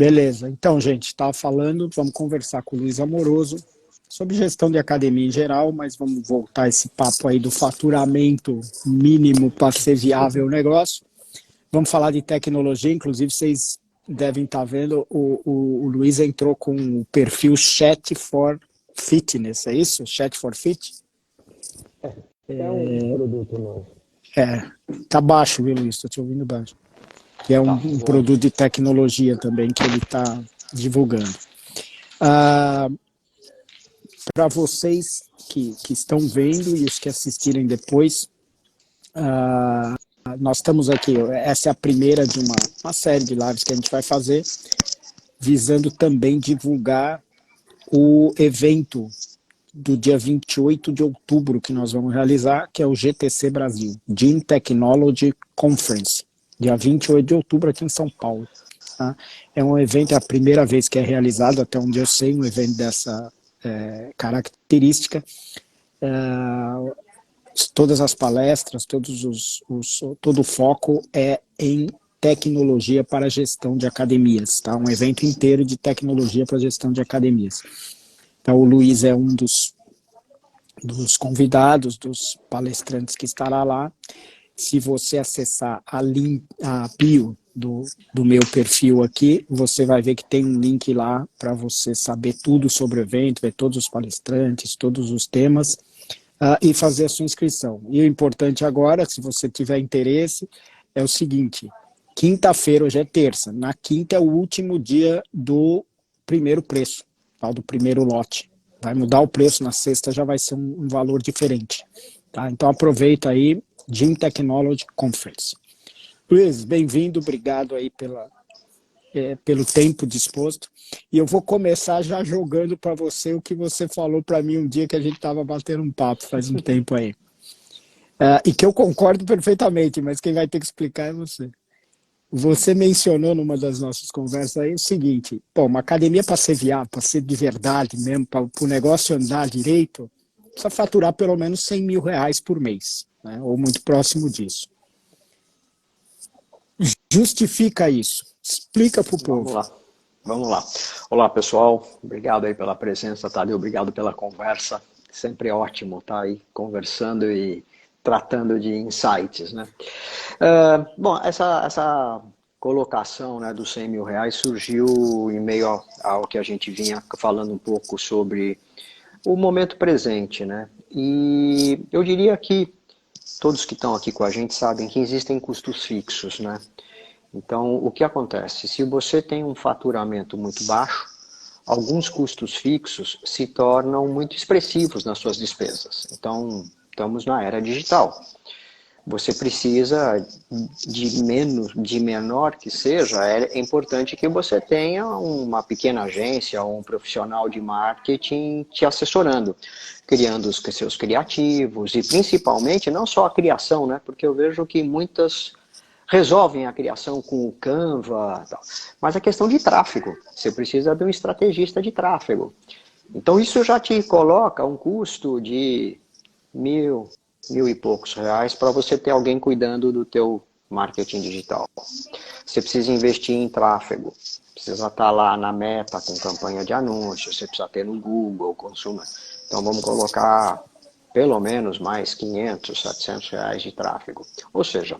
Beleza. Então, gente, estava falando, vamos conversar com o Luiz Amoroso sobre gestão de academia em geral, mas vamos voltar esse papo aí do faturamento mínimo para ser viável o negócio. Vamos falar de tecnologia, inclusive vocês devem estar vendo, o Luiz entrou com o perfil Chat for Fitness, é isso? Chat for Fit? É um produto novo. Tá baixo, viu, Luiz? Estou te ouvindo baixo. Que é um produto de tecnologia também que ele está divulgando. Para vocês que estão vendo e os que assistirem depois, nós estamos aqui, essa é a primeira de uma série de lives que a gente vai fazer, visando também divulgar o evento do dia 28 de outubro que nós vamos realizar, que é o GTC Brasil, Gym Technology Conference, dia 28 de outubro aqui em São Paulo. Tá? É um evento, é a primeira vez que é realizado, até onde eu sei, um evento dessa característica. Todas as palestras, todo o foco é em tecnologia para gestão de academias, tá? Um evento inteiro de tecnologia para gestão de academias. Então, o Luiz é um dos convidados, dos palestrantes que estará lá. Se você acessar a bio do meu perfil aqui, você vai ver que tem um link lá para você saber tudo sobre o evento, ver todos os palestrantes, todos os temas, e fazer a sua inscrição. E o importante agora, se você tiver interesse, é o seguinte: quinta-feira, hoje é terça, na quinta é o último dia do primeiro preço, do primeiro lote. Vai mudar o preço, na sexta já vai ser um valor diferente. Tá? Então aproveita aí, Gym Technology Conference. Luiz, bem-vindo, obrigado aí pelo tempo disposto. E eu vou começar já jogando para você o que você falou para mim um dia que a gente estava batendo um papo faz um tempo aí. E que eu concordo perfeitamente, mas quem vai ter que explicar é você. Você mencionou numa das nossas conversas aí o seguinte: uma academia para ser viável, para ser de verdade mesmo, para o negócio andar direito, precisa faturar pelo menos R$100 mil por mês, né? Ou muito próximo disso. Justifica isso. Explica para o povo. Vamos lá. Olá, pessoal. Obrigado aí pela presença, Tadeu. Obrigado pela conversa. Sempre é ótimo estar aí conversando e tratando de insights, né? Bom, essa colocação, né, dos R$100 mil surgiu em meio ao que a gente vinha falando um pouco sobre o momento presente, né? E eu diria que todos que estão aqui com a gente sabem que existem custos fixos, né? Então, o que acontece? Se você tem um faturamento muito baixo, alguns custos fixos se tornam muito expressivos nas suas despesas. Então, estamos na era digital. Você precisa de menor que seja, é importante que você tenha uma pequena agência ou um profissional de marketing te assessorando, criando os seus criativos e principalmente não só a criação, né? Porque eu vejo que muitas resolvem a criação com o Canva, mas a questão de tráfego. Você precisa de um estrategista de tráfego. Então isso já te coloca um custo de mil e poucos reais para você ter alguém cuidando do teu marketing digital. Você precisa investir em tráfego, precisa estar lá na Meta com campanha de anúncios, você precisa ter no Google, consumo. Então vamos colocar pelo menos mais 500, 700 reais de tráfego. Ou seja,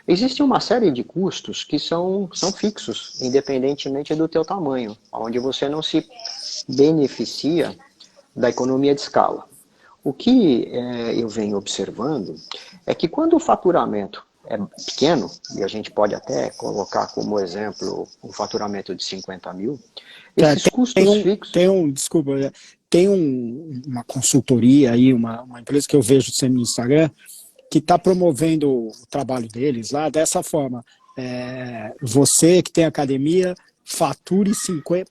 existe uma série de custos que são fixos, independentemente do teu tamanho, onde você não se beneficia da economia de escala. O que eu venho observando é que quando o faturamento é pequeno, e a gente pode até colocar como exemplo um faturamento de 50 mil, esses custos fixos... Desculpa, tem uma consultoria aí, uma empresa que eu vejo sempre no Instagram, que está promovendo o trabalho deles lá dessa forma. Você que tem academia,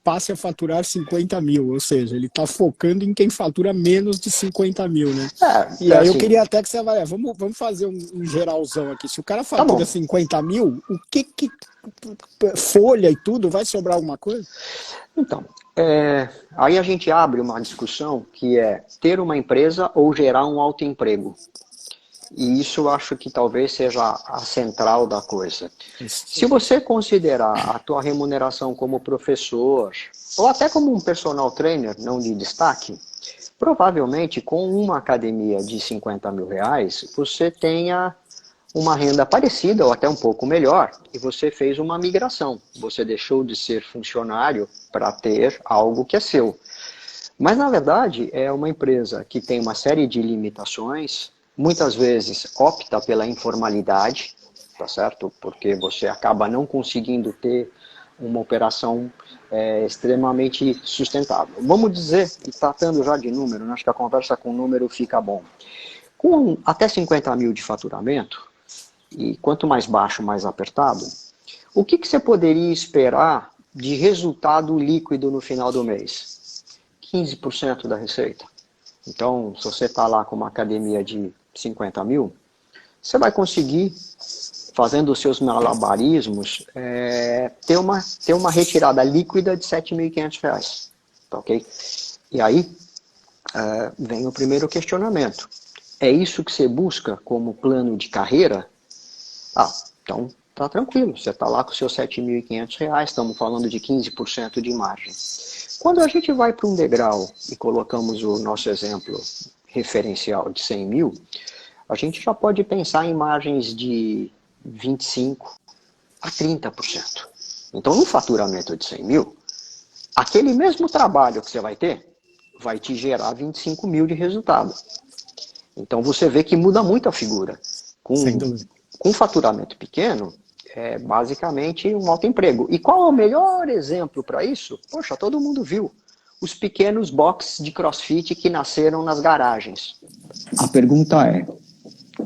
passe a faturar 50 mil, ou seja, ele está focando em quem fatura menos de 50 mil, né? E aí assim, eu queria até que você avalie, vamos fazer um geralzão aqui. Se o cara fatura 50 mil, o que folha e tudo, vai sobrar alguma coisa? Então, aí a gente abre uma discussão que é ter uma empresa ou gerar um autoemprego. E isso eu acho que talvez seja a central da coisa. Se você considerar a tua remuneração como professor, ou até como um personal trainer, não de destaque, provavelmente com uma academia de 50 mil reais, você tenha uma renda parecida ou até um pouco melhor, e você fez uma migração. Você deixou de ser funcionário para ter algo que é seu. Mas, na verdade, é uma empresa que tem uma série de limitações, muitas vezes opta pela informalidade, tá certo? Porque você acaba não conseguindo ter uma operação extremamente sustentável. Vamos dizer, e tratando já de número, acho que a conversa com número fica bom. Com até 50 mil de faturamento, e quanto mais baixo, mais apertado, o que você poderia esperar de resultado líquido no final do mês? 15% da receita. Então, se você está lá com uma academia de 50 mil, você vai conseguir, fazendo os seus malabarismos, ter uma retirada líquida de R$ 7.500. Tá, ok? E aí, vem o primeiro questionamento. É isso que você busca como plano de carreira? Então tá tranquilo, você está lá com os seus R$ 7.500, estamos falando de 15% de margem. Quando a gente vai para um degrau e colocamos o nosso exemplo referencial de 100 mil, a gente já pode pensar em margens de 25% a 30%. Então, no faturamento de 100 mil, aquele mesmo trabalho que você vai ter, vai te gerar 25 mil de resultado. Então, você vê que muda muito a figura. Com faturamento pequeno, é basicamente um autoemprego. E qual é o melhor exemplo para isso? Poxa, todo mundo viu. Os pequenos boxes de CrossFit que nasceram nas garagens. A pergunta é,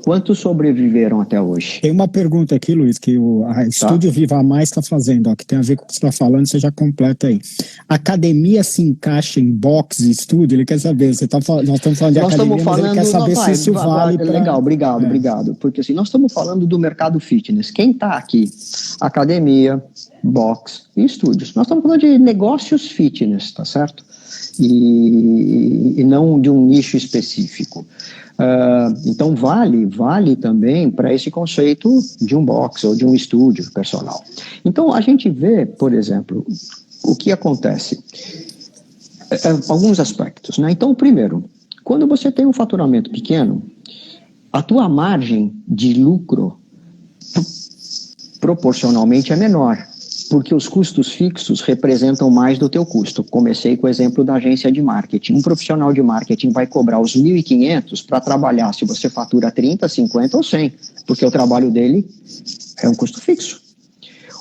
quantos sobreviveram até hoje? Tem uma pergunta aqui, Luiz, que a Estúdio Viva Mais está fazendo, que tem a ver com o que você está falando, você já completa aí. Academia se encaixa em box e estúdio? Ele quer saber, nós estamos falando de academia, mas ele quer saber se isso vale para... Legal, obrigado. Porque assim, nós estamos falando do mercado fitness. Quem está aqui? Academia, box e estúdios. Nós estamos falando de negócios fitness, tá certo? E não de um nicho específico. Então vale também para esse conceito de um box ou de um estúdio personal. Então a gente vê, por exemplo, o que acontece, alguns aspectos, né? Então, primeiro, quando você tem um faturamento pequeno, a tua margem de lucro proporcionalmente é menor, porque os custos fixos representam mais do teu custo. Comecei com o exemplo da agência de marketing. Um profissional de marketing vai cobrar os 1.500 para trabalhar se você fatura 30, 50 ou 100, porque o trabalho dele é um custo fixo.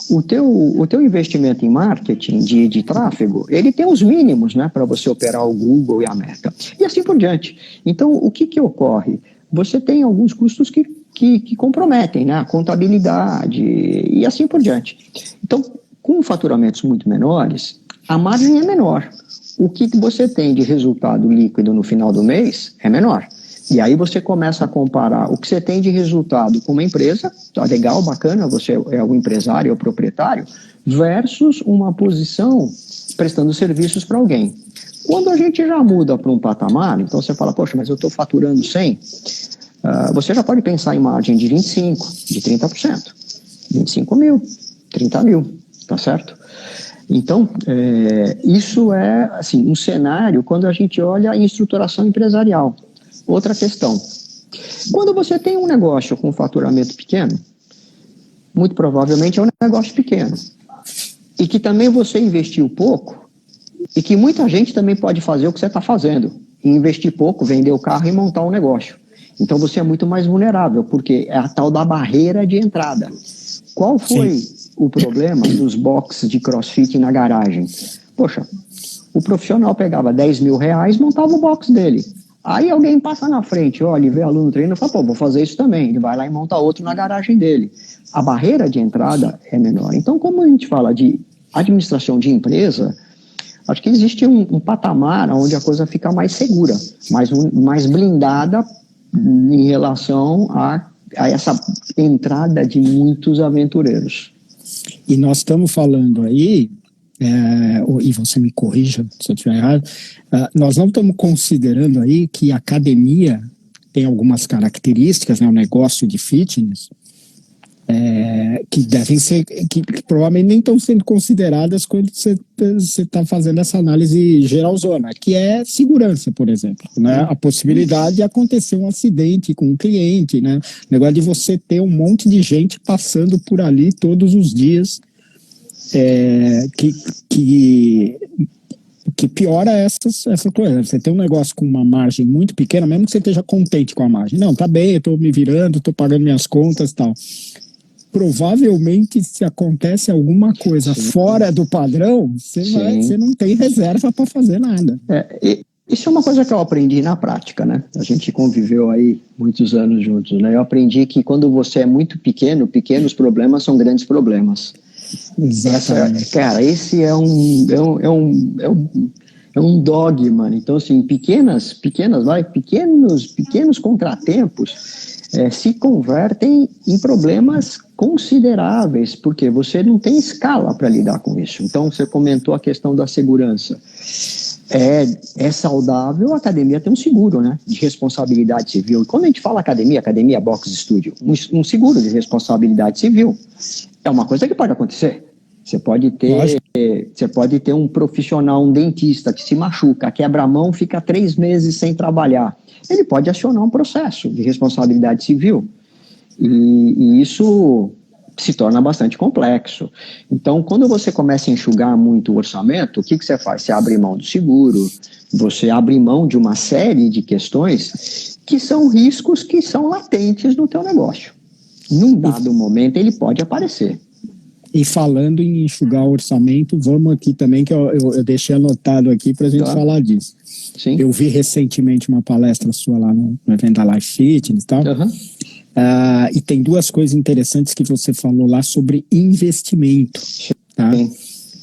O teu investimento em marketing de tráfego, ele tem os mínimos, né, para você operar o Google e a Meta. E assim por diante. Então, o que ocorre? Você tem alguns custos que comprometem, né, a contabilidade e assim por diante. Então, com faturamentos muito menores, a margem é menor. O que você tem de resultado líquido no final do mês é menor. E aí você começa a comparar o que você tem de resultado com uma empresa, tá legal, bacana, você é o empresário, é o proprietário, versus uma posição prestando serviços para alguém. Quando a gente já muda para um patamar, então você fala, poxa, mas eu estou faturando 100, você já pode pensar em margem de 25%, de 30%, 25 mil, 30 mil, tá certo? Então, isso é assim, um cenário quando a gente olha em estruturação empresarial. Outra questão, quando você tem um negócio com faturamento pequeno, muito provavelmente é um negócio pequeno, e que também você investiu pouco, e que muita gente também pode fazer o que você está fazendo, investir pouco, vender o carro e montar um negócio. Então você é muito mais vulnerável, porque é a tal da barreira de entrada. Qual foi o problema dos boxes de CrossFit na garagem? Poxa, o profissional pegava 10 mil reais, montava o box dele. Aí alguém passa na frente, olha, e vê aluno treino e fala, pô, vou fazer isso também. Ele vai lá e monta outro na garagem dele. A barreira de entrada é menor. Então, como a gente fala de administração de empresa, acho que existe um patamar onde a coisa fica mais segura, mais blindada em relação a essa entrada de muitos aventureiros. E nós estamos falando aí, e você me corrija se eu estiver errado, nós não estamos considerando aí que a academia tem algumas características, né, o negócio de fitness, que devem ser, que provavelmente nem estão sendo consideradas quando você está fazendo essa análise geralzona, que é segurança, por exemplo, né? A possibilidade de acontecer um acidente com um cliente, né? O negócio de você ter um monte de gente passando por ali todos os dias, que piora essa coisa. Você tem um negócio com uma margem muito pequena, mesmo que você esteja contente com a margem. Não, tá bem, eu estou me virando, estou pagando minhas contas e tal. Provavelmente, se acontece alguma coisa fora do padrão, você não tem reserva para fazer nada. Isso é uma coisa que eu aprendi na prática, né? A gente conviveu aí muitos anos juntos, né? Eu aprendi que quando você é muito pequeno, pequenos problemas são grandes problemas. Exatamente. Cara, esse é um dogma. Então, assim, pequenos contratempos se convertem em problemas consideráveis, porque você não tem escala para lidar com isso. Então, você comentou a questão da segurança. É saudável a academia ter um seguro, né, de responsabilidade civil. E quando a gente fala academia box studio, um seguro de responsabilidade civil é uma coisa que pode acontecer. Você pode ter um profissional, um dentista que se machuca, quebra a mão, fica 3 meses sem trabalhar. Ele pode acionar um processo de responsabilidade civil. E isso se torna bastante complexo. Então, quando você começa a enxugar muito o orçamento, o que você faz? Você abre mão do seguro, você abre mão de uma série de questões que são riscos que são latentes no teu negócio. Num dado momento, ele pode aparecer. E falando em enxugar o orçamento, vamos aqui também, que eu deixei anotado aqui para a gente falar disso. Sim. Eu vi recentemente uma palestra sua lá no evento da Life Fitness e tal. Uhum. E tem 2 coisas interessantes que você falou lá sobre investimento, tá? Sim.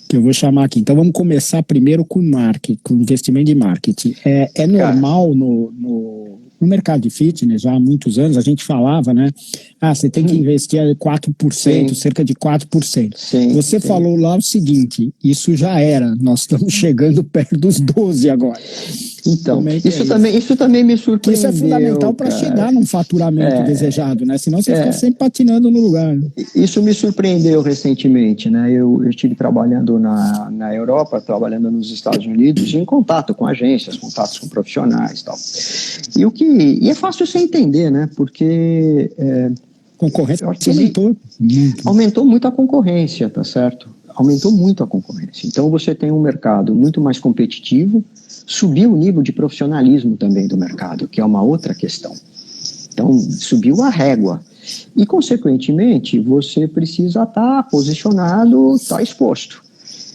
Que eu vou chamar aqui. Então vamos começar primeiro com marketing, com investimento em marketing. É normal no mercado de fitness, já há muitos anos, a gente falava, né? Você tem que investir 4%, cerca de 4%. Você falou lá o seguinte, isso já era, nós estamos chegando perto dos 12% agora. Então, isso também me surpreendeu. Isso é fundamental para chegar num faturamento desejado, né? Senão você fica sempre patinando no lugar. Isso me surpreendeu recentemente, né? Eu estive trabalhando na Europa, trabalhando nos Estados Unidos, em contato com agências, contatos com profissionais e tal. E é fácil você entender, né? Porque concorrência aumentou muito a concorrência, tá certo? Aumentou muito a concorrência. Então você tem um mercado muito mais competitivo, subiu o nível de profissionalismo também do mercado, que é uma outra questão. Então subiu a régua. E, consequentemente, você precisa estar posicionado, estar exposto.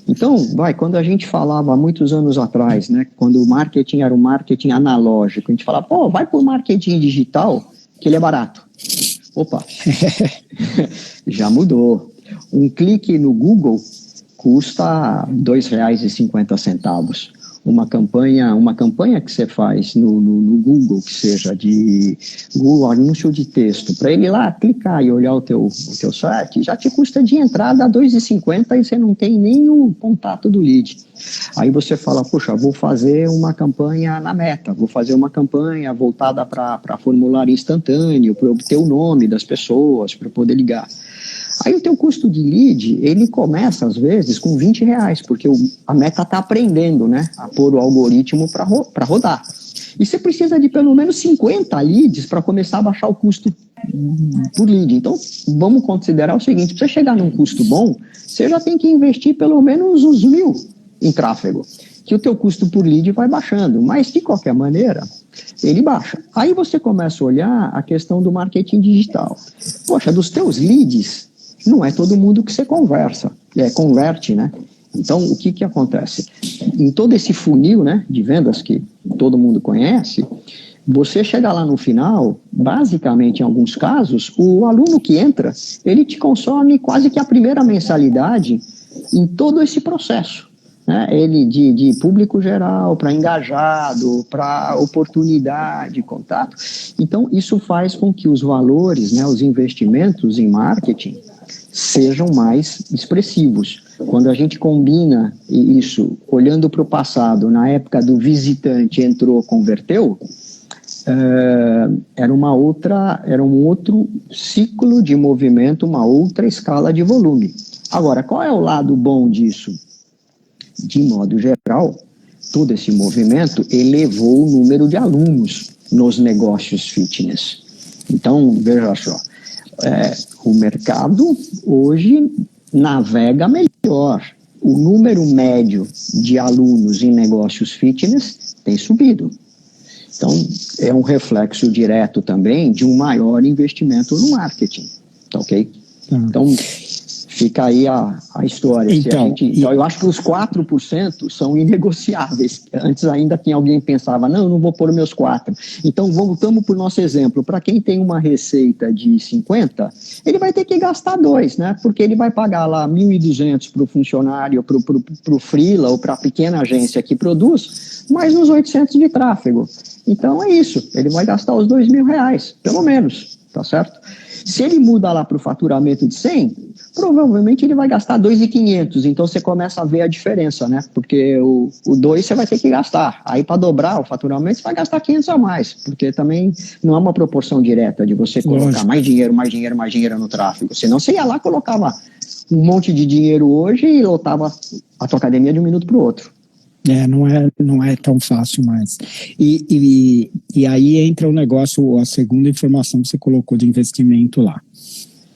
Então, quando a gente falava há muitos anos atrás, né, quando o marketing era um marketing analógico, a gente falava, vai para o marketing digital, que ele é barato. Opa, já mudou. Um clique no Google custa R$ 2,50. Uma campanha que você faz no Google, que seja de Google anúncio de texto, para ele lá clicar e olhar o teu site, já te custa de entrada R$ 2,50 e você não tem nem o contato do lead. Aí você fala, poxa, vou fazer uma campanha na Meta, vou fazer uma campanha voltada para formulário instantâneo, para obter o nome das pessoas, para poder ligar. Aí o teu custo de lead, ele começa às vezes com R$20, porque a Meta está aprendendo, né, a pôr o algoritmo para rodar. E você precisa de pelo menos 50 leads para começar a baixar o custo por lead. Então, vamos considerar o seguinte, para você chegar num custo bom, você já tem que investir pelo menos uns 1.000 em tráfego, que o teu custo por lead vai baixando, mas de qualquer maneira, ele baixa. Aí você começa a olhar a questão do marketing digital. Poxa, dos teus leads, não é todo mundo que você converte, né? Então, o que acontece? Em todo esse funil, né, de vendas que todo mundo conhece, você chega lá no final, basicamente, em alguns casos, o aluno que entra, ele te consome quase que a primeira mensalidade em todo esse processo. Né? Ele de público geral, para engajado, para oportunidade, contato. Então, isso faz com que os valores, né, os investimentos em marketing, sejam mais expressivos. Quando a gente combina isso, olhando para o passado, na época do visitante entrou, converteu, era um outro ciclo de movimento, uma outra escala de volume. Agora, qual é o lado bom disso? De modo geral, todo esse movimento elevou o número de alunos nos negócios fitness. Então, veja só, o mercado hoje navega melhor. O número médio de alunos em negócios fitness tem subido. Então, é um reflexo direto também de um maior investimento no marketing, tá ok? Então, fica aí a história. Então, eu acho que os 4% são inegociáveis. Antes ainda tinha alguém que pensava, não, eu não vou pôr meus 4%. Então, voltamos para o nosso exemplo. Para quem tem uma receita de 50, ele vai ter que gastar 2, né? Porque ele vai pagar lá 1.200 para o funcionário, para o freela ou para a pequena agência que produz, mais uns 800 de tráfego. Então, é isso. Ele vai gastar os R$2.000, pelo menos, tá certo? Se ele muda lá para o faturamento de 100, provavelmente ele vai gastar 2.500. Então, você começa a ver a diferença, né? Porque o 2 você vai ter que gastar. Aí, para dobrar o faturamento, você vai gastar 500 a mais. Porque também não é uma proporção direta de você colocar mais dinheiro no tráfego. Senão, você ia lá, colocava um monte de dinheiro hoje e lotava a tua academia de um minuto para o outro. Não é tão fácil mais. E aí entra o negócio, a segunda informação que você colocou de investimento lá.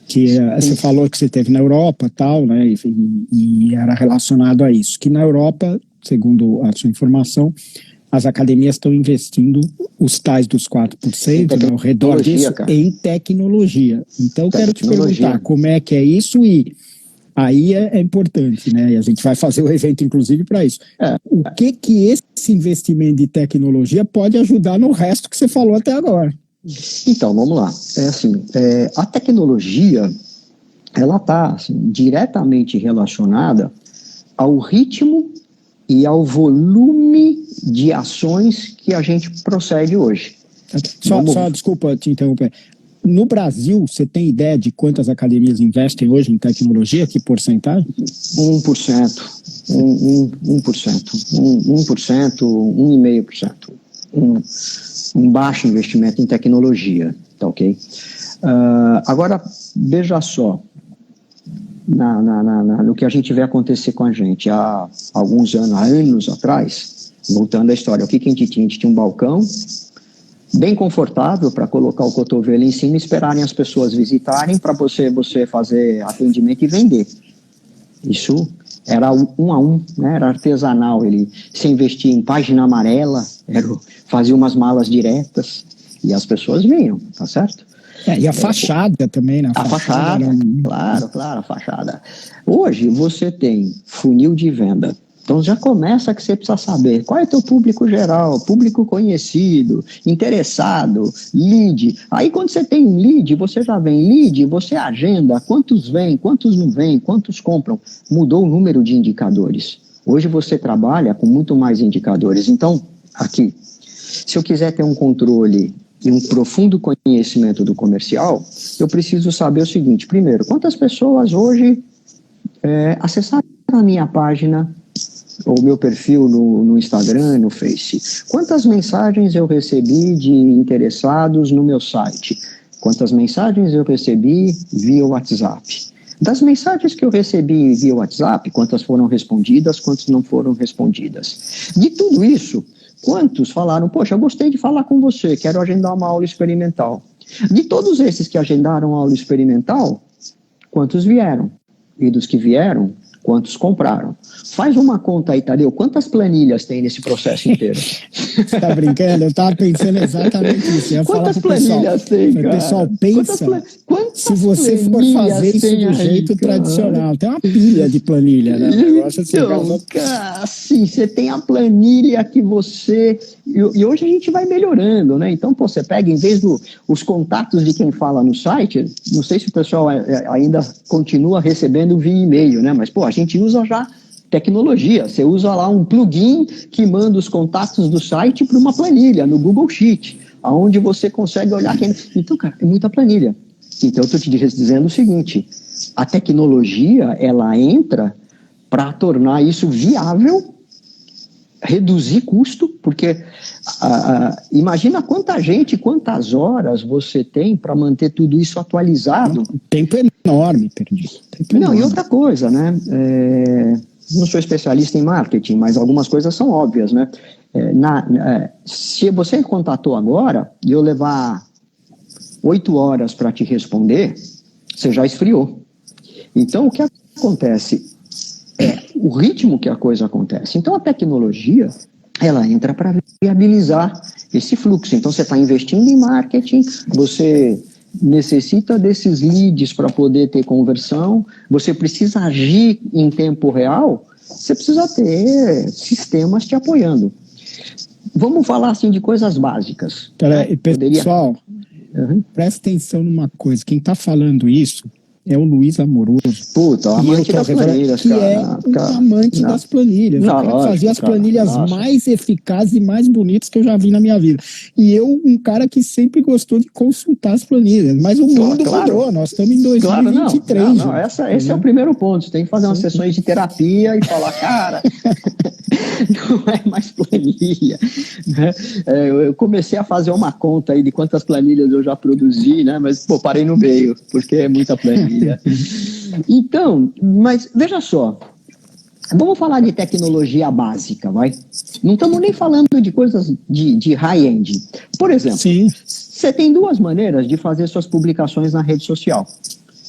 Que você falou que você teve na Europa, tal, né? E era relacionado a isso. Que na Europa, segundo a sua informação, as academias estão investindo os tais dos 4%, né, ao redor disso, em tecnologia. Então, eu quero te perguntar como é que é isso e aí é importante, né? E a gente vai fazer o evento, inclusive, para isso. O que esse investimento de tecnologia pode ajudar no resto que você falou até agora? Então, vamos lá. A tecnologia, ela está diretamente relacionada ao ritmo e ao volume de ações que a gente procede hoje. Só desculpa te interromper. No Brasil, você tem ideia de quantas academias investem hoje em tecnologia? Que porcentagem? 1%. 1,5%. Um baixo investimento em tecnologia, tá ok? Agora, veja só, no que a gente vê acontecer com a gente há anos atrás, voltando à história, o que a gente tinha? A gente tinha um balcão bem confortável para colocar o cotovelo em cima e esperarem as pessoas visitarem para você fazer atendimento e vender. Isso era 1 a 1, né? Era artesanal. Se investia em página amarela, fazia umas malas diretas e as pessoas vinham, tá certo? E a fachada também, né? A fachada, claro, a fachada. Hoje você tem funil de venda. Então já começa que você precisa saber qual é o teu público geral, público conhecido, interessado, lead. Aí quando você tem um lead, você já vem lead, você agenda quantos vêm, quantos não vêm, quantos compram. Mudou o número de indicadores. Hoje você trabalha com muito mais indicadores. Então, aqui, se eu quiser ter um controle e um profundo conhecimento do comercial, eu preciso saber o seguinte. Primeiro, quantas pessoas hoje acessaram a minha página, ou meu perfil no Instagram, no Face? Quantas mensagens eu recebi de interessados no meu site? Quantas mensagens eu recebi via WhatsApp? Das mensagens que eu recebi via WhatsApp, quantas foram respondidas, quantas não foram respondidas? De tudo isso, quantos falaram, poxa, eu gostei de falar com você, quero agendar uma aula experimental? De todos esses que agendaram a aula experimental, quantos vieram? E dos que vieram, quantos compraram? Faz uma conta aí, Tadeu. Quantas planilhas tem nesse processo inteiro? Você está brincando? Eu estava pensando exatamente isso. Quantas planilhas tem, cara? O pessoal pensa, se você for fazer isso do jeito tradicional, tem uma pilha de planilha, né? Então, cara, assim, você tem a planilha que você... E hoje a gente vai melhorando, né? Então, você pega, em vez os contatos de quem fala no site, não sei se o pessoal ainda continua recebendo via e-mail, né? Mas, a gente usa já tecnologia. Você usa lá um plugin que manda os contatos do site para uma planilha no Google Sheet, onde você consegue olhar quem... Então, cara, é muita planilha. Então, eu estou te dizendo o seguinte, a tecnologia, ela entra para tornar isso viável reduzir custo, porque imagina quanta gente, quantas horas você tem para manter tudo isso atualizado. Tempo enorme perdido. Não, e outra coisa, né? Não sou especialista em marketing, mas algumas coisas são óbvias, né? Se você contatou agora e eu levar 8 horas para te responder, você já esfriou. Então, o que acontece é o ritmo que a coisa acontece. Então, a tecnologia, ela entra para viabilizar esse fluxo. Então, você está investindo em marketing, você necessita desses leads para poder ter conversão, você precisa agir em tempo real, você precisa ter sistemas te apoiando. Vamos falar assim de coisas básicas. Peraí, pessoal, presta atenção numa coisa, quem está falando isso é o Luiz Amoroso. Puta, o amante das planilhas, que cara. É um amante das planilhas. O cara fazia as planilhas mais eficazes e mais bonitas que eu já vi na minha vida. E eu, um cara que sempre gostou de consultar as planilhas. Mas o mundo mudou, nós estamos em 2023. Esse é o primeiro ponto. Você tem que fazer umas sessões de terapia e falar, cara, não é mais planilha. Eu comecei a fazer uma conta aí de quantas planilhas eu já produzi, né? Mas, parei no meio, porque é muita planilha. Então, mas veja só, vamos falar de tecnologia básica, vai? Não estamos nem falando de coisas de high-end. Por exemplo, você tem 2 maneiras de fazer suas publicações na rede social.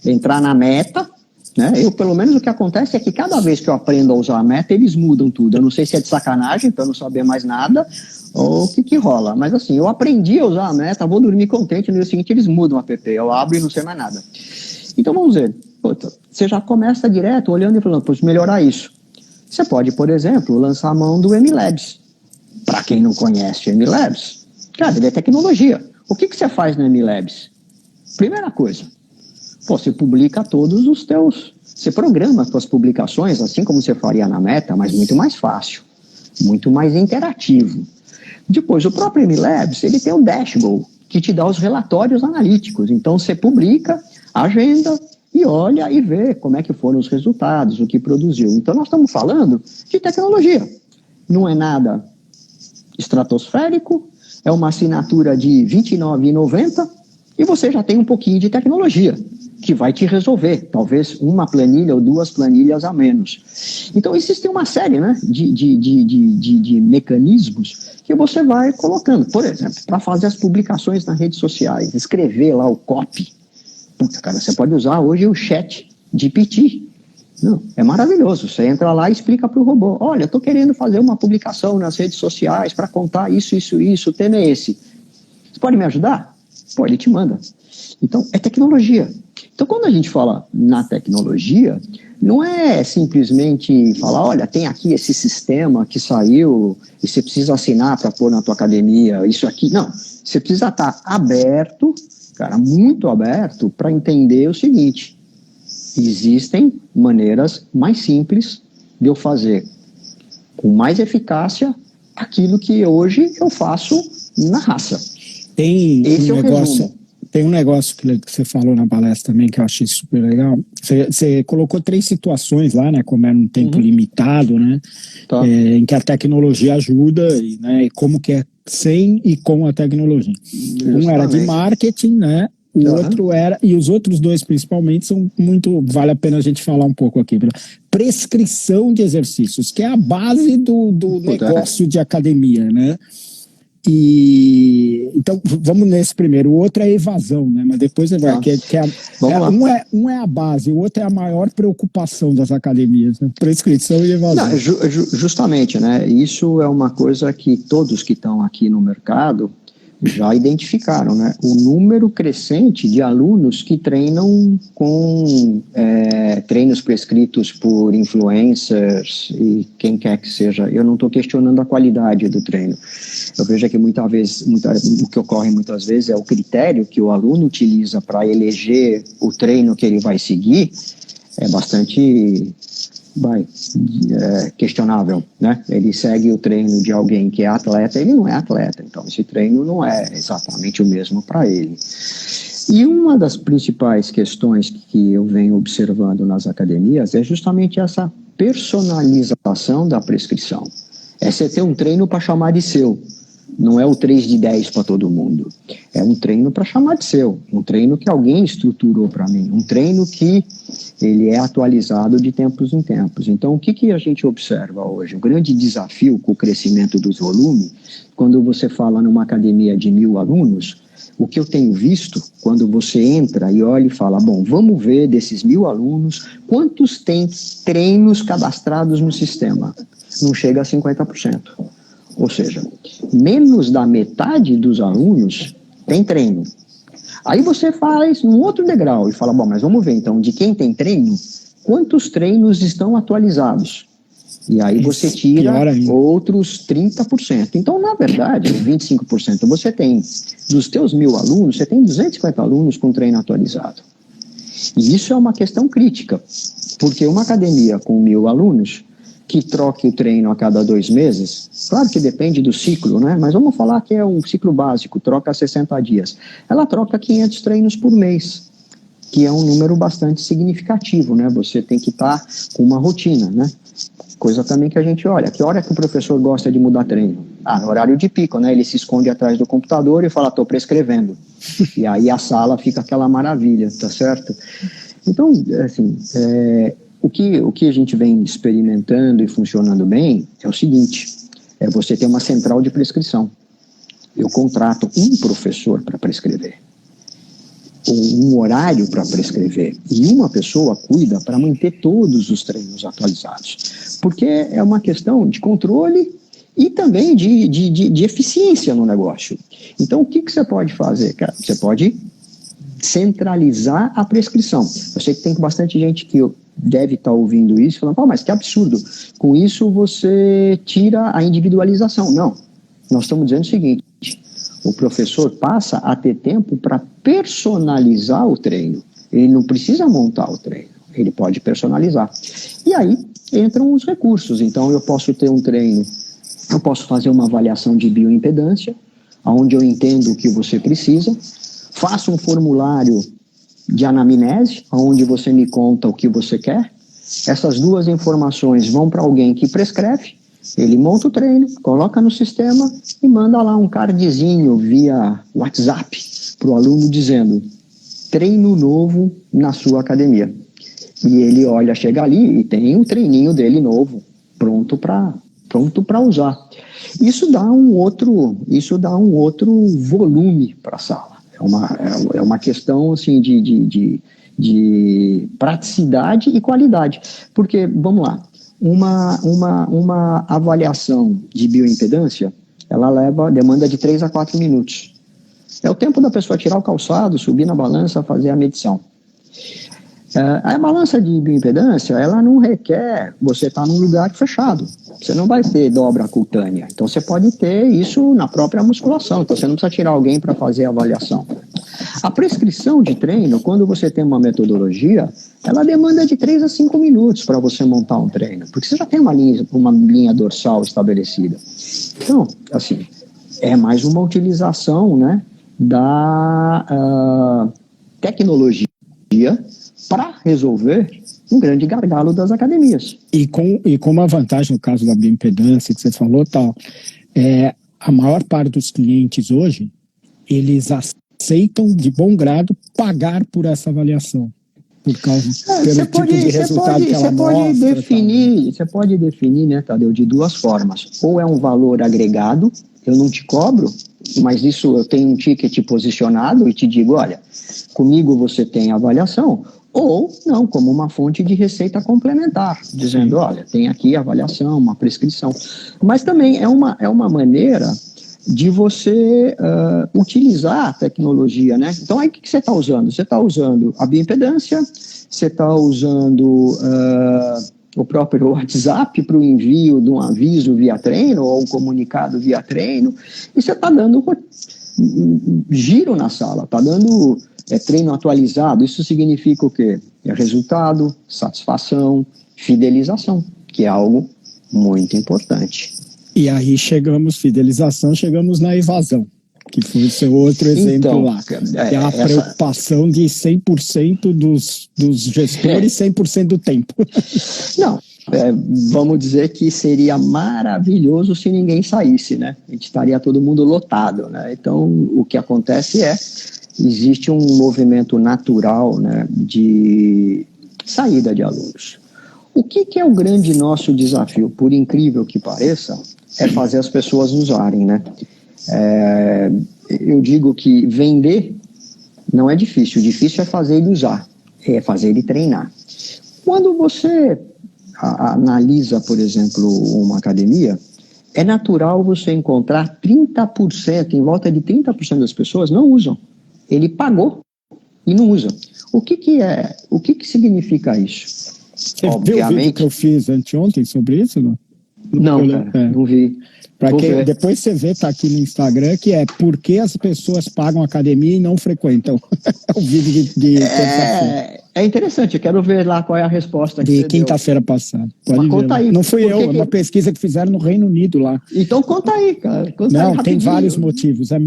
Entrar na Meta, né? Pelo menos o que acontece é que cada vez que eu aprendo a usar a Meta, eles mudam tudo. Eu não sei se é de sacanagem, para eu não saber mais nada, ou o que rola. Mas assim, eu aprendi a usar a Meta, vou dormir contente, no dia seguinte eles mudam o app, eu abro e não sei mais nada. Então, vamos ver, você já começa direto olhando e falando, posso melhorar isso. Você pode, por exemplo, lançar a mão do MLabs. Para quem não conhece o MLabs, cara, ele é tecnologia. O que você faz no MLabs? Primeira coisa, você publica todos os teus... Você programa as suas publicações, assim como você faria na Meta, mas muito mais fácil, muito mais interativo. Depois, o próprio MLabs, ele tem um dashboard que te dá os relatórios analíticos. Então, você publica... agenda e olha e vê como é que foram os resultados, o que produziu. Então, nós estamos falando de tecnologia. Não é nada estratosférico, é uma assinatura de R$ 29,90 e você já tem um pouquinho de tecnologia que vai te resolver, talvez uma planilha ou 2 planilhas a menos. Então, existe uma série, né, de mecanismos que você vai colocando. Por exemplo, para fazer as publicações nas redes sociais, escrever lá o copy. Puta, cara, você pode usar hoje o chat GPT. Não, é maravilhoso. Você entra lá e explica para o robô. Olha, eu estou querendo fazer uma publicação nas redes sociais para contar isso, o tema é esse. Você pode me ajudar? Pô, ele te manda. Então, é tecnologia. Então, quando a gente fala na tecnologia, não é simplesmente falar, olha, tem aqui esse sistema que saiu e você precisa assinar para pôr na tua academia, isso aqui. Não, você precisa estar aberto, cara, muito aberto para entender o seguinte: existem maneiras mais simples de eu fazer com mais eficácia aquilo que hoje eu faço na raça. Esse é o resumo. Tem um negócio que você falou na palestra também que eu achei super legal. Você colocou 3 situações lá, né? Como era um tempo limitado, né? Tá. Em que a tecnologia ajuda, né? E como que é sem e com a tecnologia. Justamente. Um era de marketing, né? O outro era, e os outros 2 principalmente são muito, vale a pena a gente falar um pouco aqui, prescrição de exercícios, que é a base do negócio de academia, né? E então vamos nesse primeiro. O outro é evasão, né? Mas depois você vai um é a base, o outro é a maior preocupação das academias, né? Prescrição e evasão. Não, justamente, né? Isso é uma coisa que todos que estão aqui no mercado já identificaram, né? O número crescente de alunos que treinam com treinos prescritos por influencers e quem quer que seja. Eu não estou questionando a qualidade do treino. Eu vejo que o que ocorre muitas vezes é o critério que o aluno utiliza para eleger o treino que ele vai seguir é bastante questionável, né? Ele segue o treino de alguém que é atleta, ele não é atleta, então esse treino não é exatamente o mesmo para ele. E uma das principais questões que eu venho observando nas academias é justamente essa personalização da prescrição. É você ter um treino para chamar de seu. Não é o 3 de 10 para todo mundo. É um treino para chamar de seu. Um treino que alguém estruturou para mim. Um treino que ele é atualizado de tempos em tempos. Então, o que a gente observa hoje? O grande desafio com o crescimento dos volumes, quando você fala numa academia de 1.000 alunos, o que eu tenho visto, quando você entra e olha e fala, bom, vamos ver desses 1.000 alunos, quantos tem treinos cadastrados no sistema? Não chega a 50%. Ou seja, menos da metade dos alunos tem treino. Aí você faz um outro degrau e fala, bom, mas vamos ver então, de quem tem treino, quantos treinos estão atualizados? E aí você tira outros 30%. Então, na verdade, 25% você tem, dos teus 1.000 alunos, você tem 250 alunos com treino atualizado. E isso é uma questão crítica, porque uma academia com 1.000 alunos, que troque o treino a cada 2 meses, claro que depende do ciclo, né? Mas vamos falar que é um ciclo básico, troca a 60 dias. Ela troca 500 treinos por mês, que é um número bastante significativo, né? Você tem que estar com uma rotina, né? Coisa também que a gente olha, que hora que o professor gosta de mudar treino? No horário de pico, né? Ele se esconde atrás do computador e fala, estou prescrevendo. E aí a sala fica aquela maravilha, tá certo? Então, assim, o que a gente vem experimentando e funcionando bem é o seguinte, é você ter uma central de prescrição. Eu contrato um professor para prescrever, um horário para prescrever, e uma pessoa cuida para manter todos os treinos atualizados. Porque é uma questão de controle e também de eficiência no negócio. Então, o que você pode fazer, cara? Você pode centralizar a prescrição. Eu sei que tem bastante gente que deve estar ouvindo isso, falando, mas que absurdo, com isso você tira a individualização. Não, nós estamos dizendo o seguinte, o professor passa a ter tempo para personalizar o treino. Ele não precisa montar o treino, ele pode personalizar. E aí entram os recursos. Então eu posso ter um treino, eu posso fazer uma avaliação de bioimpedância, onde eu entendo o que você precisa, faço um formulário de anamnese, onde você me conta o que você quer. Essas 2 informações vão para alguém que prescreve, ele monta o treino, coloca no sistema e manda lá um cardzinho via WhatsApp para o aluno dizendo treino novo na sua academia. E ele olha, chega ali e tem um treininho dele novo, pronto para usar. Isso dá um outro volume para a sala. É uma questão assim, de praticidade e qualidade. Porque, vamos lá, uma avaliação de bioimpedância, ela demanda de 3 a 4 minutos. É o tempo da pessoa tirar o calçado, subir na balança, fazer a medição. A balança de bioimpedância, ela não requer você estar num lugar fechado. Você não vai ter dobra cutânea. Então, você pode ter isso na própria musculação. Então, você não precisa tirar alguém para fazer a avaliação. A prescrição de treino, quando você tem uma metodologia, ela demanda de 3 a 5 minutos para você montar um treino. Porque você já tem uma linha dorsal estabelecida. Então, assim, é mais uma utilização, né, da tecnologia para resolver um grande gargalo das academias. E com uma vantagem, no caso da bioimpedância que você falou, a maior parte dos clientes hoje, eles aceitam de bom grado pagar por essa avaliação. Por causa pelo tipo de resultado que ela mostra. Você pode definir, né, Tadeu, de 2 formas. Ou é um valor agregado, eu não te cobro, mas isso eu tenho um ticket posicionado e te digo, olha, comigo você tem avaliação, ou não, como uma fonte de receita complementar, dizendo, olha, tem aqui a avaliação, uma prescrição. Mas também é uma maneira de você utilizar a tecnologia, né? Então, aí o que você está usando? Você está usando a bioimpedância, você está usando o próprio WhatsApp para o envio de um aviso via treino ou um comunicado via treino, e você está dando giro na sala, está dando treino atualizado. Isso significa o quê? É resultado, satisfação, fidelização, que é algo muito importante. E aí fidelização, chegamos na evasão, que foi o seu outro exemplo então, lá. Que é a preocupação de 100% dos gestores, 100% do tempo. Não, Vamos dizer que seria maravilhoso se ninguém saísse, né? A gente estaria todo mundo lotado, né? Então, o que acontece existe um movimento natural, né, de saída de alunos. O que é o grande nosso desafio? Por incrível que pareça, é fazer as pessoas usarem, né? Eu digo que vender não é difícil, o difícil é fazer ele usar, é fazer ele treinar. Quando você analisa, por exemplo, uma academia, é natural você encontrar 30%, em volta de 30% das pessoas não usam. Ele pagou e não usa. O que significa isso? Você viu o vídeo que eu fiz anteontem sobre isso? Não, cara, não vi. Depois você vê, tá aqui no Instagram, que é por que as pessoas pagam academia e não frequentam. É um vídeo de terça-feira. É interessante, eu quero ver lá qual é a resposta que de quinta-feira passada. Mas conta aí. Não fui eu, é uma pesquisa que fizeram no Reino Unido lá. Então conta aí, cara. Não, tem vários motivos, é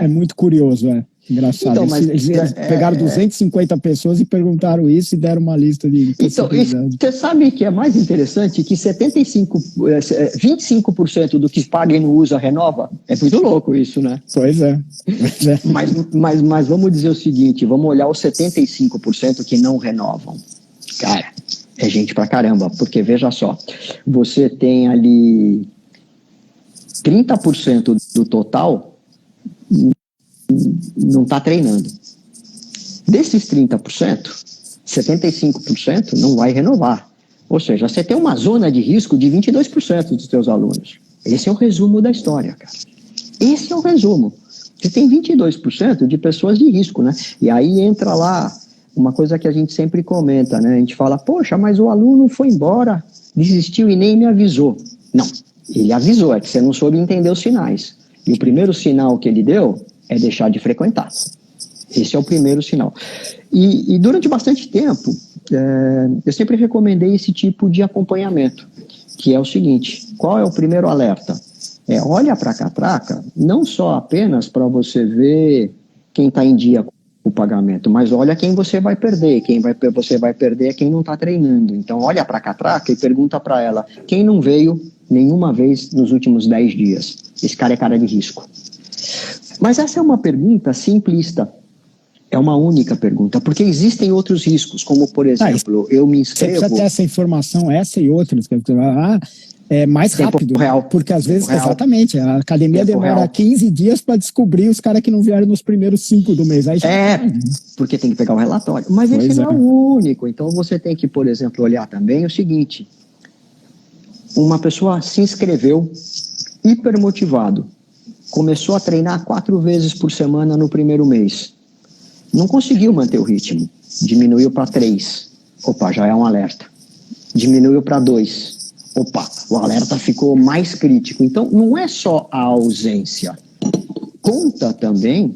muito curioso, engraçado. Então, eles pegaram 250 pessoas e perguntaram isso e deram uma lista de possibilidades. Então, você sabe que é mais interessante que 25% do que paga e não usa renova? É muito louco isso, né? Pois é. Mas vamos dizer o seguinte, vamos olhar os 75% que não renovam. Cara, é gente pra caramba, porque veja só, você tem ali 30% do total não está treinando. Desses 30%, 75% não vai renovar. Ou seja, você tem uma zona de risco de 22% dos seus alunos. Esse é o resumo da história, cara. Esse é o resumo. Você tem 22% de pessoas de risco, né? E aí entra lá uma coisa que a gente sempre comenta, né? A gente fala, poxa, mas o aluno foi embora, desistiu e nem me avisou. Não, ele avisou, é que você não soube entender os sinais. E o primeiro sinal que ele deu é deixar de frequentar. Esse é o primeiro sinal. E durante bastante tempo, eu sempre recomendei esse tipo de acompanhamento, que é o seguinte, qual é o primeiro alerta? Olha para a catraca, não só apenas para você ver quem está em dia com o pagamento, mas olha quem você vai perder. Você vai perder é quem não está treinando. Então, olha para a catraca e pergunta para ela, quem não veio nenhuma vez nos últimos 10 dias? Esse cara é cara de risco. Mas essa é uma pergunta simplista. É uma única pergunta, porque existem outros riscos, como, por exemplo, eu me inscrevo... Você precisa ter essa informação, essa e outras, mais rápido, real. Porque às vezes, exatamente, a academia demora 15 dias para descobrir os caras que não vieram nos primeiros 5 do mês. Aí porque tem que pegar o relatório. Mas esse não é o único. Então você tem que, por exemplo, olhar também o seguinte, uma pessoa se inscreveu hipermotivado, começou a treinar 4 vezes por semana no primeiro mês. Não conseguiu manter o ritmo. Diminuiu para 3. Opa, já é um alerta. Diminuiu para 2. Opa, o alerta ficou mais crítico. Então, não é só a ausência. Conta também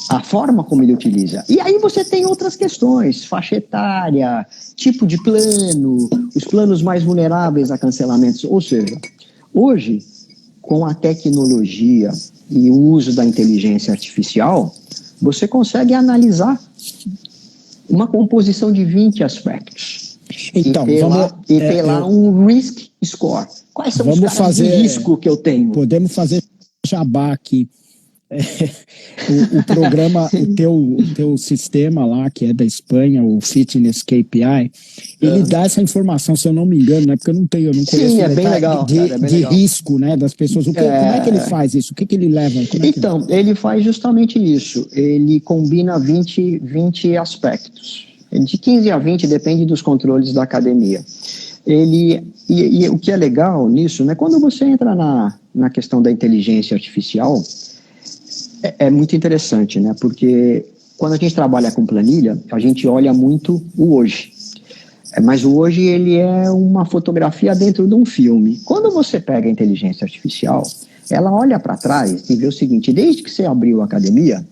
a forma como ele utiliza. E aí você tem outras questões. Faixa etária, tipo de plano, os planos mais vulneráveis a cancelamentos. Ou seja, hoje, com a tecnologia e o uso da inteligência artificial, você consegue analisar uma composição de 20 aspectos. Então, e ter lá um risk score. Quais são os caras de risco que eu tenho? Podemos fazer jabá aqui. O programa, o teu sistema lá, que é da Espanha, o Fitness KPI, ele dá essa informação, se eu não me engano, né? Porque eu não conheço. Sim, é bem legal. De risco, né, das pessoas. Como é que ele faz isso? O que ele leva? Ele faz justamente isso. Ele combina 20 aspectos. De 15 a 20, depende dos controles da academia. E o que é legal nisso, né? Quando você entra na questão da inteligência artificial, é muito interessante, né? Porque quando a gente trabalha com planilha, a gente olha muito o hoje. Mas o hoje, ele é uma fotografia dentro de um filme. Quando você pega a inteligência artificial, ela olha para trás e vê o seguinte, desde que você abriu a academia,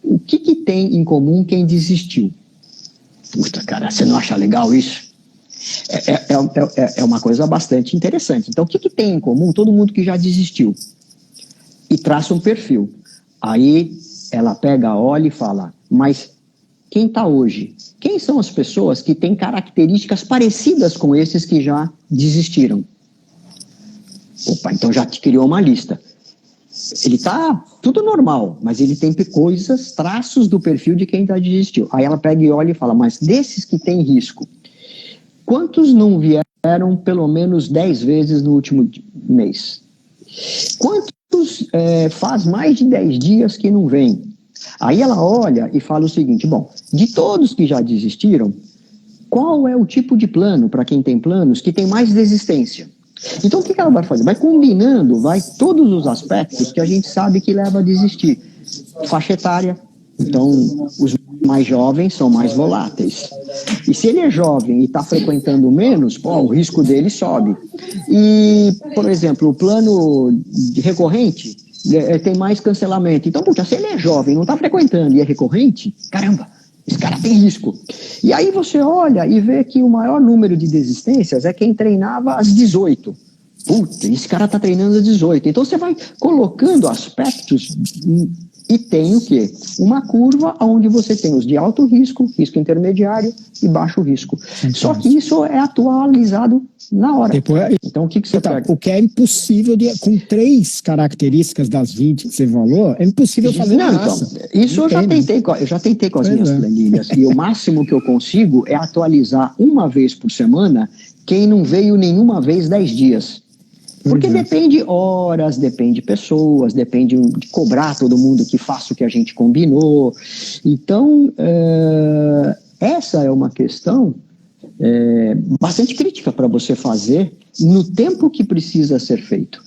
o que tem em comum quem desistiu? Puta, cara, você não acha legal isso? É uma coisa bastante interessante. Então, o que tem em comum todo mundo que já desistiu? E traça um perfil. Aí ela pega, olha e fala, mas quem está hoje? quem são as pessoas que têm características parecidas com esses que já desistiram. Opa, então já te criou uma lista. Ele está tudo normal, mas ele tem coisas, traços do perfil de quem já desistiu. Aí ela pega e olha e fala, mas desses que têm risco, quantos não vieram pelo menos 10 vezes no último mês? Quantos faz mais de 10 dias que não vêm? Aí ela olha e fala o seguinte, bom, de todos que já desistiram, qual é o tipo de plano, para quem tem planos, que tem mais desistência? Então, o que ela vai fazer? Vai combinando, todos os aspectos que a gente sabe que leva a desistir. Faixa etária, então, os mais jovens são mais voláteis. E se ele é jovem e está frequentando menos, o risco dele sobe. E, por exemplo, o plano recorrente tem mais cancelamento. Então, puxa, se ele é jovem, não está frequentando e é recorrente, caramba, esse cara tem risco. E aí você olha e vê que o maior número de desistências é quem treinava às 18. Puta, esse cara está treinando às 18. Então você vai colocando aspectos e tem o quê? Uma curva onde você tem os de alto risco, risco intermediário e baixo risco. Só que isso é atualizado na hora. Então o que você pega? O que é impossível, com 3 características das 20 que você falou, é impossível fazer nada. Então, isso eu já tentei com as minhas planilhas. E o máximo que eu consigo é atualizar uma vez por semana quem não veio nenhuma vez 10 dias. Porque depende horas, depende pessoas, depende de cobrar todo mundo que faça o que a gente combinou. Então, essa é uma questão bastante crítica para você fazer no tempo que precisa ser feito.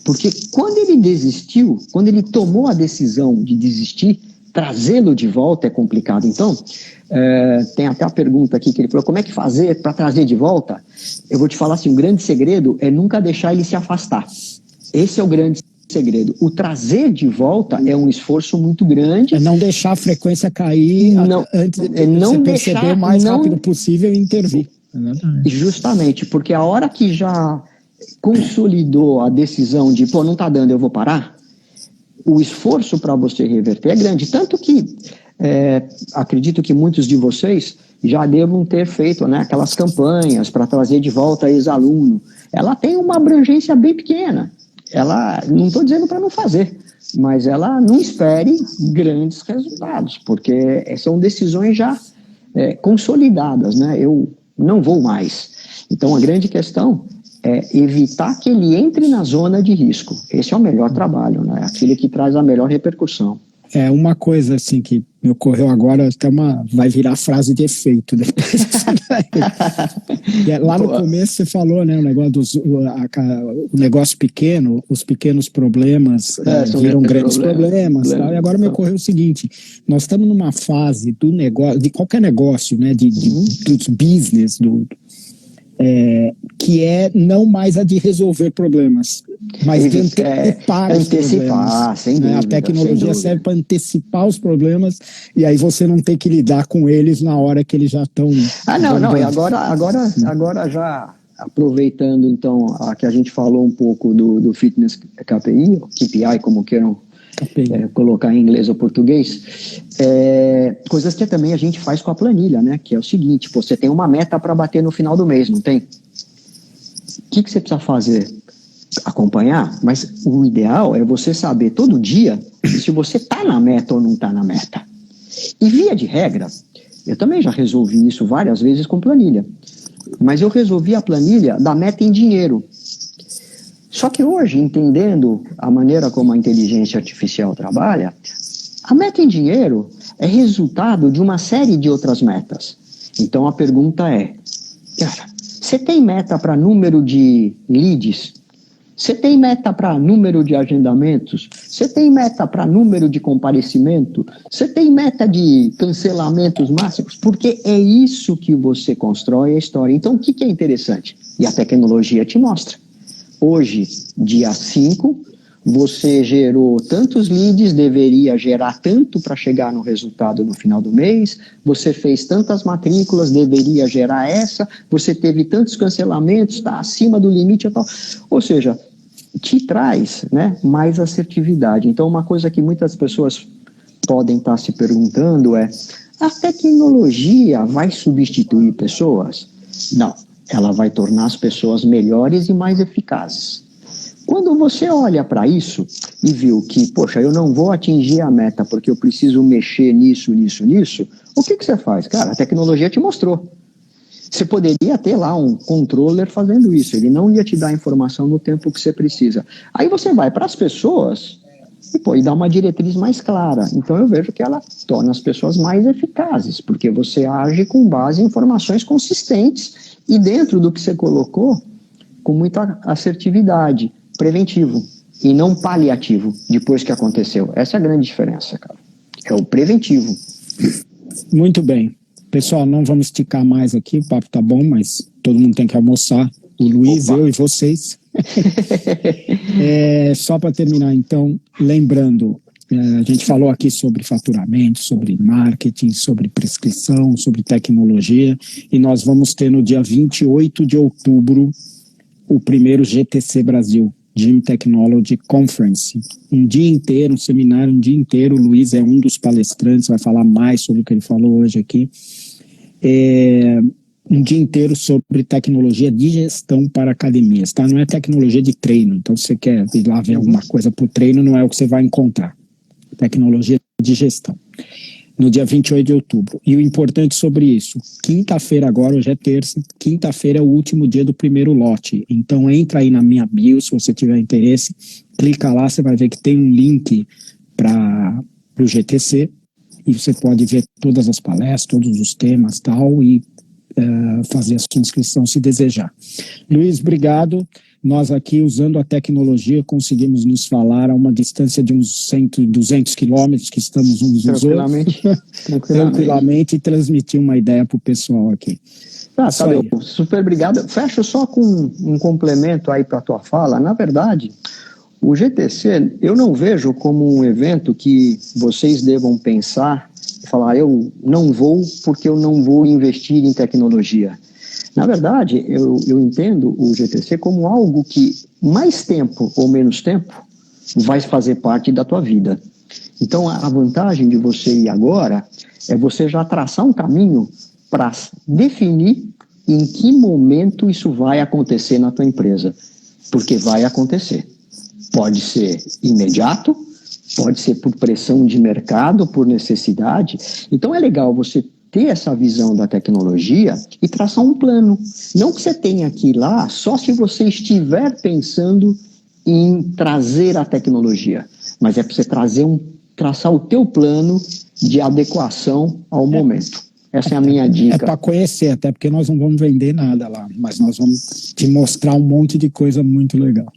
Porque quando ele desistiu, quando ele tomou a decisão de desistir, trazê-lo de volta é complicado. Então, tem até a pergunta aqui que ele falou, como é que fazer para trazer de volta? Eu vou te falar assim, o grande segredo é nunca deixar ele se afastar. Esse é o grande segredo. O trazer de volta é um esforço muito grande. É não deixar a frequência cair antes de você perceber o mais rápido possível e intervir. Justamente, porque a hora que já consolidou a decisão de, não está dando, eu vou parar, o esforço para você reverter é grande. Tanto que acredito que muitos de vocês já devam ter feito aquelas campanhas para trazer de volta ex-aluno. Ela tem uma abrangência bem pequena. Ela, não estou dizendo para não fazer, mas ela não espere grandes resultados, porque são decisões já consolidadas, né? Eu não vou mais. Então, a grande questão é evitar que ele entre na zona de risco. Esse é o melhor trabalho, né? Aquele que traz a melhor repercussão. Uma coisa assim que me ocorreu agora, até vai virar frase de efeito. Lá no começo você falou, né, o negócio o negócio pequeno, os pequenos problemas viram grandes problemas. Tal, e agora me ocorreu o seguinte, nós estamos numa fase do negócio, de qualquer negócio, né, dos business, que é não mais a de resolver problemas, mas de antecipar os problemas. Sem dúvida, a tecnologia serve para antecipar os problemas e aí você não tem que lidar com eles na hora que eles já estão... E agora já aproveitando então que a gente falou um pouco do Fitness KPI, KPI, como queiram colocar em inglês ou português, coisas que também a gente faz com a planilha, né? Que é o seguinte, você tem uma meta para bater no final do mês, não tem? O que você precisa fazer? Acompanhar, mas o ideal é você saber todo dia se você está na meta ou não está na meta. E via de regra, eu também já resolvi isso várias vezes com planilha, mas eu resolvi a planilha da meta em dinheiro. Só que hoje, entendendo a maneira como a inteligência artificial trabalha, a meta em dinheiro é resultado de uma série de outras metas. Então a pergunta é, cara, você tem meta para número de leads? Você tem meta para número de agendamentos? Você tem meta para número de comparecimento? Você tem meta de cancelamentos máximos? Porque é isso que você constrói a história. Então o que é interessante? E a tecnologia te mostra. Hoje, dia 5, você gerou tantos leads, deveria gerar tanto para chegar no resultado no final do mês, você fez tantas matrículas, deveria gerar essa, você teve tantos cancelamentos, está acima do limite e tal. Ou seja, te traz, né, mais assertividade. Então, uma coisa que muitas pessoas podem estar se perguntando é, A tecnologia vai substituir pessoas? Não, ela vai tornar as pessoas melhores e mais eficazes. Quando você olha para isso e viu que, poxa, eu não vou atingir a meta porque eu preciso mexer nisso, o que você faz? Cara, a tecnologia te mostrou. Você poderia ter lá um controller fazendo isso, ele não ia te dar a informação no tempo que você precisa. Aí você vai para as pessoas e dá uma diretriz mais clara. Então eu vejo que ela torna as pessoas mais eficazes, porque você age com base em informações consistentes e dentro do que você colocou, com muita assertividade, preventivo e não paliativo, depois que aconteceu. Essa é a grande diferença, cara. É o preventivo. Muito bem. Pessoal, não vamos esticar mais aqui, o papo tá bom, mas todo mundo tem que almoçar. O Luiz, eu e vocês. Só para terminar, então, lembrando, a gente falou aqui sobre faturamento, sobre marketing, sobre prescrição, sobre tecnologia, e nós vamos ter no dia 28 de outubro o primeiro GTC Brasil, Gym Technology Conference. Um dia inteiro, um seminário, um dia inteiro. O Luiz é um dos palestrantes, vai falar mais sobre o que ele falou hoje aqui. Um dia inteiro sobre tecnologia de gestão para academias, tá? Não é tecnologia de treino, então se você quer ir lá ver alguma coisa para o treino, não é o que você vai encontrar. Tecnologia de gestão. No dia 28 de outubro. E o importante sobre isso, quinta-feira agora, hoje é terça, quinta-feira é o último dia do primeiro lote. Então entra aí na minha bio, se você tiver interesse, clica lá, você vai ver que tem um link para o GTC, e você pode ver todas as palestras, todos os temas tal, e fazer a sua inscrição se desejar. Luiz, obrigado. Nós aqui, usando a tecnologia, conseguimos nos falar a uma distância de uns 200 quilômetros, que estamos uns dos outros. Tranquilamente, e transmitir uma ideia para o pessoal aqui. Tadeu, super obrigado. Fecho só com um complemento aí para a tua fala. Na verdade, o GTC, eu não vejo como um evento que vocês devam pensar e falar, eu não vou porque eu não vou investir em tecnologia. Na verdade, eu entendo o GTC como algo que mais tempo ou menos tempo vai fazer parte da tua vida. Então, a vantagem de você ir agora é você já traçar um caminho para definir em que momento isso vai acontecer na tua empresa. Porque vai acontecer. Pode ser imediato, pode ser por pressão de mercado, por necessidade. Então, é legal você ter essa visão da tecnologia e traçar um plano. Não que você tenha que ir lá só se você estiver pensando em trazer a tecnologia, mas é para você traçar o teu plano de adequação ao momento. Essa é a minha dica. É para conhecer, até porque nós não vamos vender nada lá, mas nós vamos te mostrar um monte de coisa muito legal.